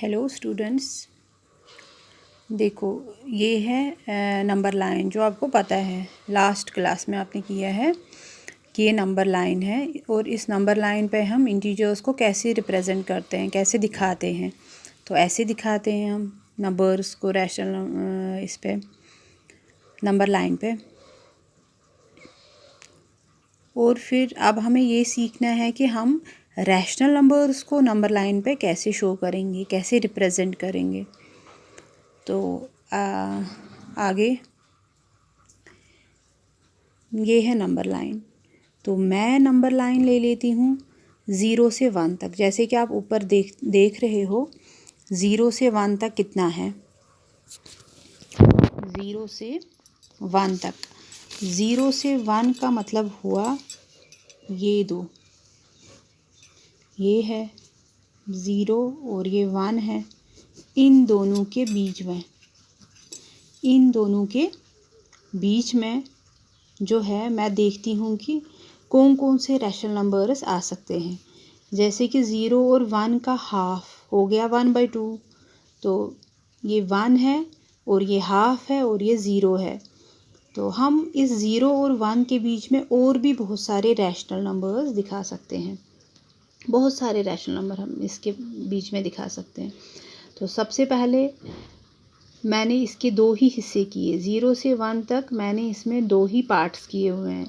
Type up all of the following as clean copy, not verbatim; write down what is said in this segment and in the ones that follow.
Hello students, देखो ये है नंबर लाइन जो आपको पता है लास्ट क्लास में आपने किया है कि ये नंबर लाइन है और इस नंबर लाइन पे हम इंटीजर्स को कैसे रिप्रेजेंट करते हैं, कैसे दिखाते हैं। तो ऐसे दिखाते हैं हम नंबर्स को रैशनल इस पे नंबर लाइन पे। और फिर अब हमें ये सीखना है कि हम रैशनल नंबर्स को नंबर लाइन पे कैसे शो करेंगे, कैसे रिप्रेजेंट करेंगे। तो आगे ये है नंबर लाइन। तो मैं नंबर लाइन ले लेती हूँ 0 से 1 तक। जैसे कि आप ऊपर देख रहे हो 0 से 1 तक कितना है। 0 से 1 तक, 0 से 1 का मतलब हुआ ये दो, ये है 0 और ये 1 है। इन दोनों के बीच में जो है मैं देखती हूँ कि कौन कौन से रैशनल नंबर्स आ सकते हैं। जैसे कि 0 और 1 का हाफ हो गया 1/2। तो ये 1 है और ये हाफ है और ये 0 है। तो हम इस 0 और 1 के बीच में और भी बहुत सारे रैशनल नंबर्स दिखा सकते हैं। बहुत सारे रैशनल नंबर हम इसके बीच में दिखा सकते हैं। तो सबसे पहले मैंने इसके 2 ही हिस्से किए। 0 से 1 तक मैंने इसमें 2 ही पार्ट्स किए हुए हैं।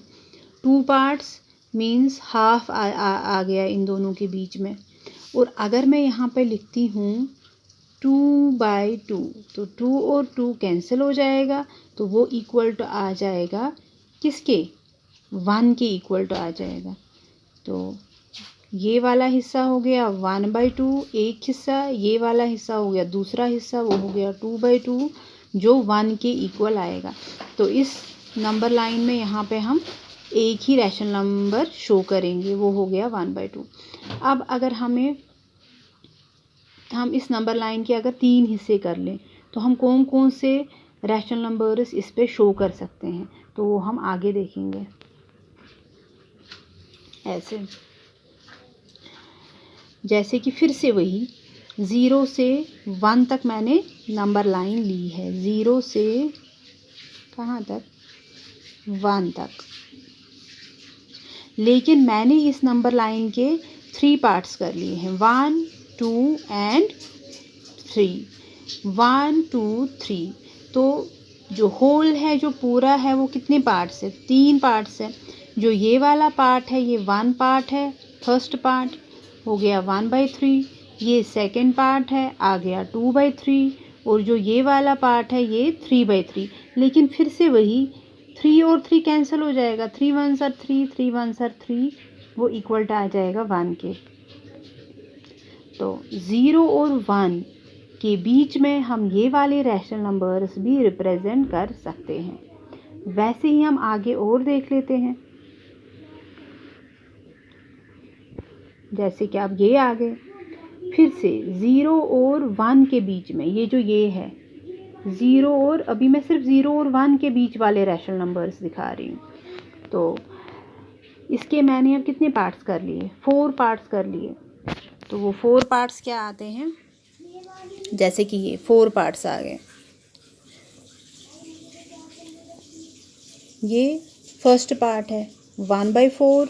2 पार्ट्स मीन्स हाफ आ गया इन दोनों के बीच में। और अगर मैं यहाँ पे लिखती हूँ 2/2 तो 2 और 2 कैंसिल हो जाएगा। तो वो इक्वल टू आ जाएगा किसके, 1 के इक्वल टू आ जाएगा। तो ये वाला हिस्सा हो गया 1/2 एक हिस्सा, ये वाला हिस्सा हो गया दूसरा हिस्सा, वो हो गया 2/2 जो 1 के इक्वल आएगा। तो इस नंबर लाइन में यहाँ पे हम एक ही रैशनल नंबर शो करेंगे, वो हो गया 1/2। अब अगर हम इस नंबर लाइन के अगर 3 हिस्से कर लें तो हम कौन कौन से रैशनल नंबर्स इस पे शो कर सकते हैं, तो वो हम आगे देखेंगे। ऐसे जैसे कि फिर से वही 0 से 1 तक मैंने नंबर लाइन ली है। 0 से कहाँ तक, 1 तक। लेकिन मैंने इस नंबर लाइन के 3 पार्ट्स कर लिए हैं, 1 2 एंड 3। 1 2 3। तो जो होल है, जो पूरा है, वो कितने पार्ट्स है, 3 पार्ट्स है। जो ये वाला पार्ट है ये 1 पार्ट है, फर्स्ट पार्ट हो गया 1/3। ये सेकंड पार्ट है, आ गया 2/3। और जो ये वाला पार्ट है ये 3/3। लेकिन फिर से वही 3 और 3 कैंसिल हो जाएगा। 3 1s are 3, 3 1s are 3, वो इक्वल टू आ जाएगा 1 के। तो 0 और 1 के बीच में हम ये वाले रैशनल नंबर्स भी रिप्रेजेंट कर सकते हैं। वैसे ही हम आगे और देख लेते हैं। जैसे कि आप ये आ गए, फिर से 0 और 1 के बीच में ये जो ये है 0 और, अभी मैं सिर्फ 0 और 1 के बीच वाले रैशनल नंबर्स दिखा रही हूँ। तो इसके मैंने अब कितने पार्ट्स कर लिए, 4 पार्ट्स कर लिए। तो वो 4 पार्ट्स क्या आते हैं, जैसे कि ये 4 पार्ट्स आ गए। ये फर्स्ट पार्ट है 1/4,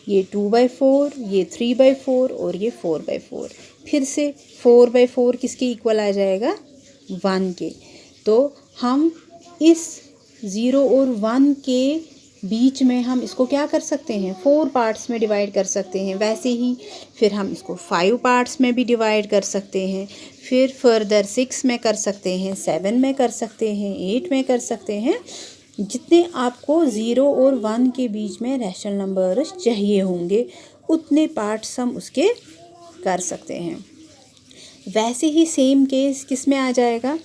ये 2/4, ये 3/4 और ये 4/4। फिर से 4/4 किसके इक्वल आ जाएगा, 1 के। तो हम इस 0 और 1 के बीच में हम इसको क्या कर सकते हैं, 4 पार्ट्स में डिवाइड कर सकते हैं। वैसे ही फिर हम इसको 5 पार्ट्स में भी डिवाइड कर सकते हैं। फिर फर्दर 6 में कर सकते हैं, 7 में कर सकते हैं, 8 में कर सकते हैं। जितने आपको 0 और 1 के बीच में रैशनल नंबर्स चाहिए होंगे उतने पार्ट्स हम उसके कर सकते हैं। वैसे ही सेम केस किस में आ जाएगा,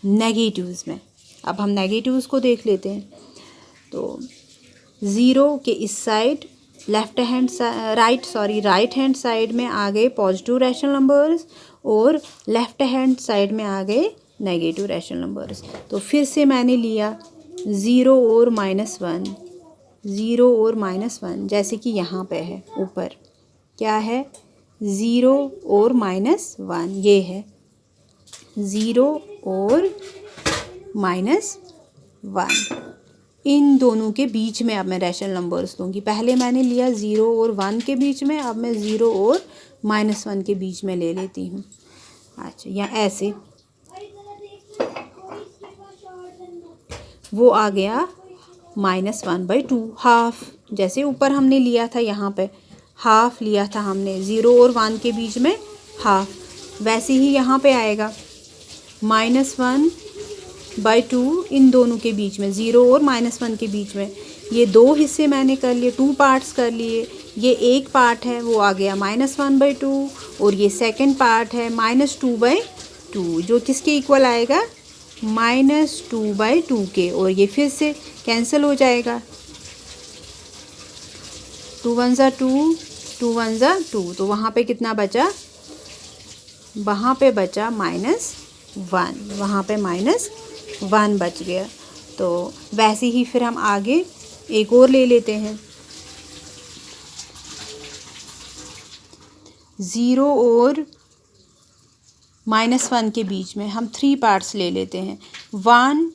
नेगेटिव्स में। अब हम नेगेटिव्स को देख लेते हैं। तो 0 के इस साइड राइट हैंड साइड में आ गए पॉजिटिव रैशनल नंबर्स और लेफ्ट हैंड साइड में आ गए नेगेटिव रैशनल नंबर्स। तो फिर से मैंने लिया 0 और -1, 0 और -1। जैसे कि यहाँ पे है ऊपर क्या है ज़ीरो और -1, ये है 0 और -1। इन दोनों के बीच में अब मैं रैशनल नंबर्स लूँगी। पहले मैंने लिया 0 और 1 के बीच में, अब मैं 0 और -1 के बीच में ले लेती हूँ। अच्छा, या ऐसे वो आ गया -1/2, हाफ। जैसे ऊपर हमने लिया था, यहाँ पे हाफ लिया था हमने, 0 और 1 के बीच में हाफ, वैसे ही यहाँ पे आएगा -1/2 इन दोनों के बीच में, 0 और -1 के बीच में। ये दो हिस्से मैंने कर लिए, 2 पार्ट्स कर लिए। ये एक पार्ट है वो आ गया -1/2 और ये सेकंड पार्ट है -2/2, जो किसके इक्वल आएगा, -2/2 के। और ये फिर से कैंसिल हो जाएगा, 2 1 ज़ा 2, 2 1 ज़ा 2, तो वहाँ पे कितना बचा, वहाँ पे बचा -1, वहाँ पे -1 बच गया। तो वैसे ही फिर हम आगे एक और ले लेते हैं, 0 और -1 के बीच में हम 3 पार्ट्स ले लेते हैं, 1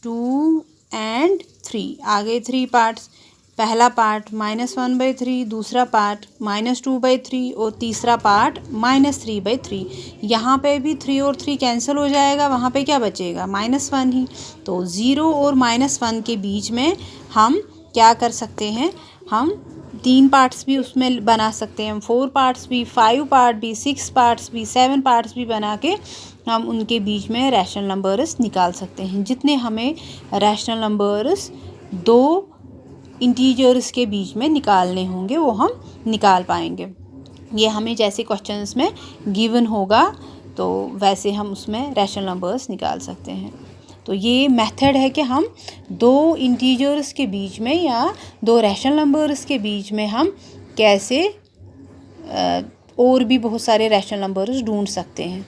2 एंड 3। आगे 3 पार्ट्स, पहला पार्ट -1/3, दूसरा पार्ट -2/3 और तीसरा पार्ट -3/3। यहाँ पे भी 3 और 3 कैंसिल हो जाएगा, वहाँ पे क्या बचेगा, -1 ही। तो 0 और -1 के बीच में हम क्या कर सकते हैं, हम 3 पार्ट्स भी उसमें बना सकते हैं, हम 4 पार्ट्स भी, 5 पार्ट भी, 6 पार्ट्स भी, 7 पार्ट्स भी बना के हम उनके बीच में रैशनल नंबर्स निकाल सकते हैं। जितने हमें रैशनल नंबर्स दो इंटीजर्स के बीच में निकालने होंगे वो हम निकाल पाएंगे। ये हमें जैसे क्वेश्चंस में गिवन होगा तो वैसे हम उसमें रैशनल नंबर्स निकाल सकते हैं। तो ये मेथड है कि हम दो इंटीजर्स के बीच में या दो रैशनल नंबर्स के बीच में हम कैसे और भी बहुत सारे रैशनल नंबर्स ढूंढ सकते हैं।